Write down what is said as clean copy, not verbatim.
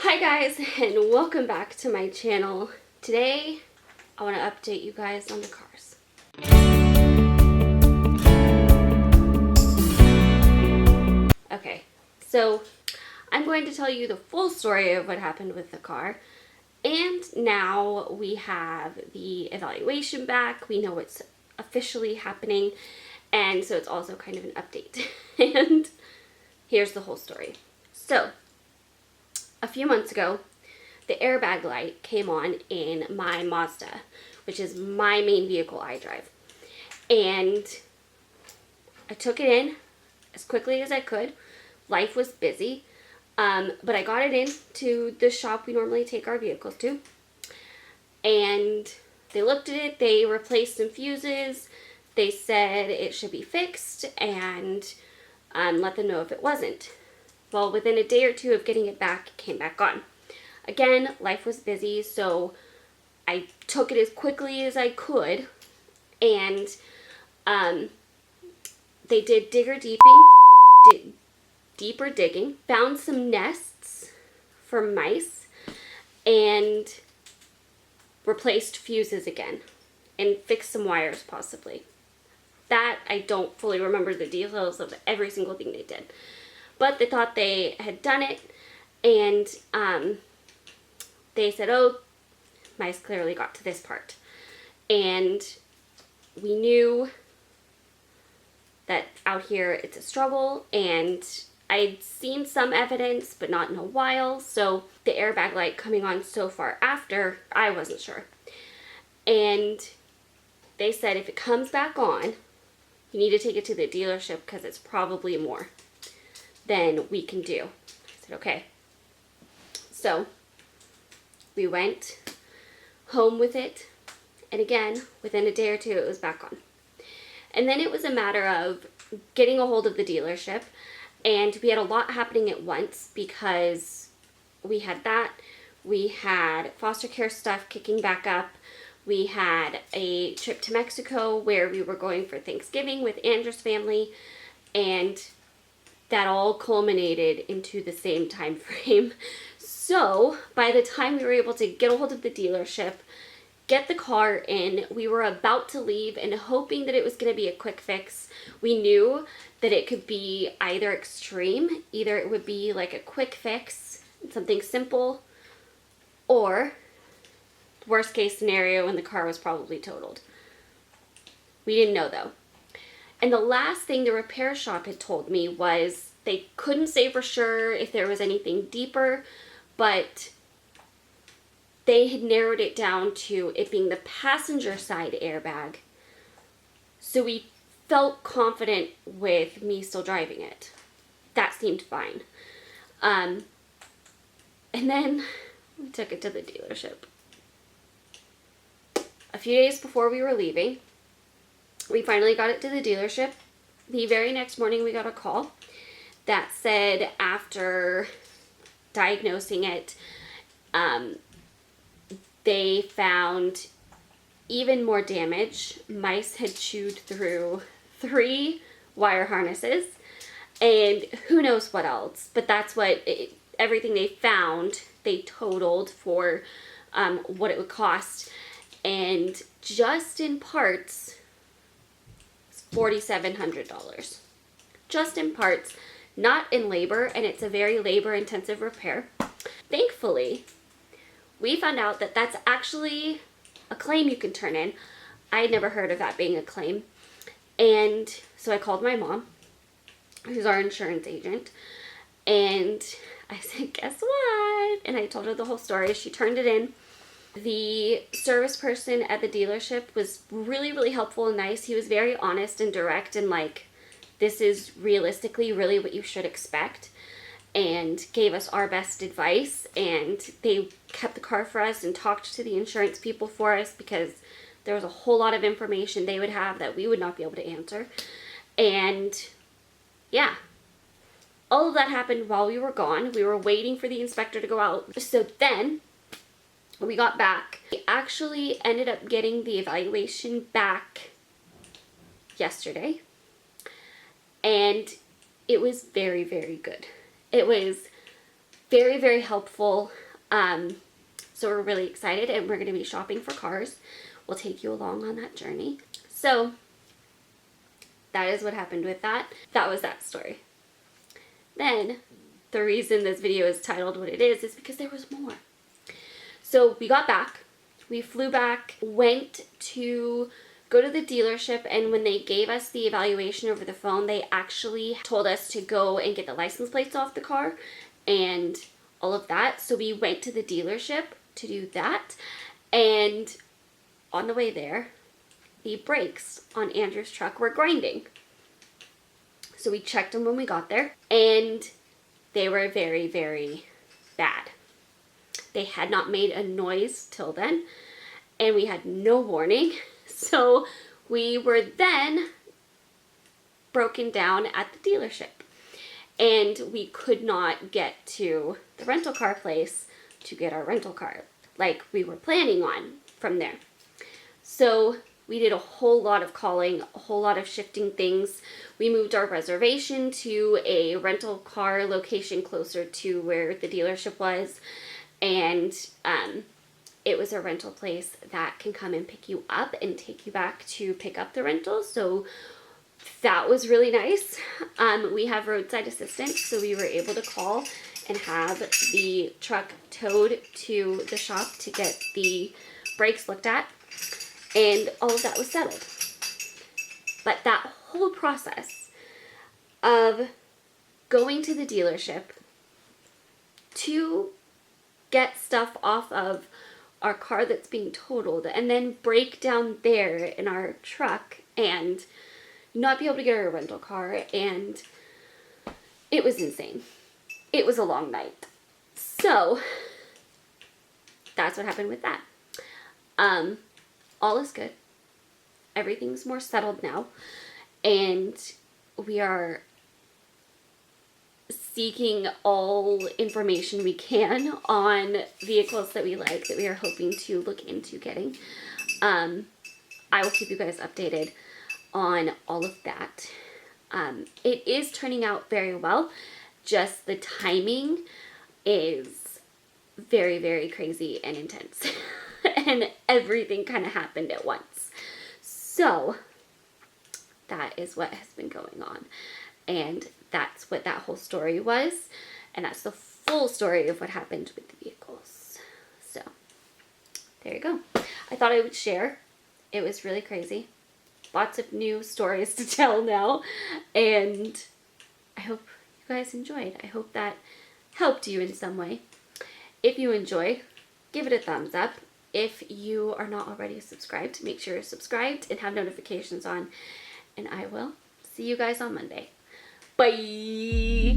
Hi guys, and welcome back to my channel. Today I want to update you guys on the cars. Okay, so I'm going to tell you the full story of what happened with the car. And now we have the evaluation back. We know what's officially happening. And so it's also kind of an update. And here's the whole story. So, a few months ago, the airbag light came on in my Mazda, which is my main vehicle I drive. And I took it in as quickly as I could. Life was busy, but I got it in to the shop we normally take our vehicles to. And they looked at it, they replaced some fuses, they said it should be fixed, and let them know if it wasn't. Well, within a day or two of getting it back, it came back on. Again, life was busy, so I took it as quickly as I could, and they did deeper digging, found some nests for mice, and replaced fuses again, and fixed some wires possibly. That, I don't fully remember the details of every single thing they did. But they thought they had done it, and they said, oh, mice clearly got to this part. And we knew that out here it's a struggle, and I'd seen some evidence, but not in a while, so the airbag light coming on so far after, I wasn't sure. And they said if it comes back on, you need to take it to the dealership because it's probably more than we can do. I said, okay. So we went home with it, and again, within a day or two, it was back on. And then it was a matter of getting a hold of the dealership, and we had a lot happening at once because we had that, we had foster care stuff kicking back up, we had a trip to Mexico where we were going for Thanksgiving with Andrew's family, and that all culminated into the same time frame. So by the time we were able to get a hold of the dealership, get the car in, we were about to leave and hoping that it was going to be a quick fix. We knew that it could be either extreme, either it would be like a quick fix, something simple, or worst case scenario and the car was probably totaled. We didn't know though. And the last thing the repair shop had told me was they couldn't say for sure if there was anything deeper, but they had narrowed it down to it being the passenger side airbag. So we felt confident with me still driving it. That seemed fine. And then we took it to the dealership. A few days before we were leaving, we finally got it to the dealership. The very next morning we got a call that said after diagnosing it, they found even more damage. Mice had chewed through 3 wire harnesses and who knows what else, but that's what everything they found, they totaled for what it would cost, and just in parts, $4,700. Just in parts, not in labor, and it's a very labor-intensive repair. Thankfully, we found out that that's actually a claim you can turn in. I had never heard of that being a claim. And so I called my mom, who's our insurance agent, and I said, guess what? And I told her the whole story. She turned it in. The service person at the dealership was really, really helpful and nice. He was very honest and direct and like, this is realistically really what you should expect, and gave us our best advice. And they kept the car for us and talked to the insurance people for us because there was a whole lot of information they would have that we would not be able to answer. And yeah, all of that happened while we were gone. We were waiting for the inspector to go out. So then we got back. We actually ended up getting the evaluation back yesterday, and it was very, very good. It was Very, very helpful. So we're really excited, and we're going to be shopping for cars. We'll take you along on that journey. So that is what happened with that. That was that story. Then the reason this video is titled what it is because there was more. So we got back. We flew back, went to go to the dealership, and when they gave us the evaluation over the phone, they actually told us to go and get the license plates off the car and all of that. So we went to the dealership to do that, and on the way there, the brakes on Andrew's truck were grinding. So we checked them when we got there, and they were very, very bad. They had not made a noise till then, and we had no warning. So we were then broken down at the dealership, and we could not get to the rental car place to get our rental car like we were planning on from there. So we did a whole lot of calling, a whole lot of shifting things. We moved our reservation to a rental car location closer to where the dealership was, and it was a rental place that can come and pick you up and take you back to pick up the rental. So that was really nice. We have roadside assistance, so we were able to call and have the truck towed to the shop to get the brakes looked at, and all of that was settled. But that whole process of going to the dealership to get stuff off of our car that's being totaled, and then break down there in our truck and not be able to get our rental car, and it was insane. It was a long night. So that's what happened with that. All is good. Everything's more settled now, and we are seeking all information we can on vehicles that we like, that we are hoping to look into getting. I will keep you guys updated on all of that. It is turning out very well. Just the timing is very, very crazy and intense. And everything kind of happened at once. So that is what has been going on. And that's what that whole story was. And that's the full story of what happened with the vehicles. So there you go. I thought I would share. It was really crazy. Lots of new stories to tell now. And I hope you guys enjoyed. I hope that helped you in some way. If you enjoyed, give it a thumbs up. If you are not already subscribed, make sure you're subscribed and have notifications on. And I will see you guys on Monday. Bye!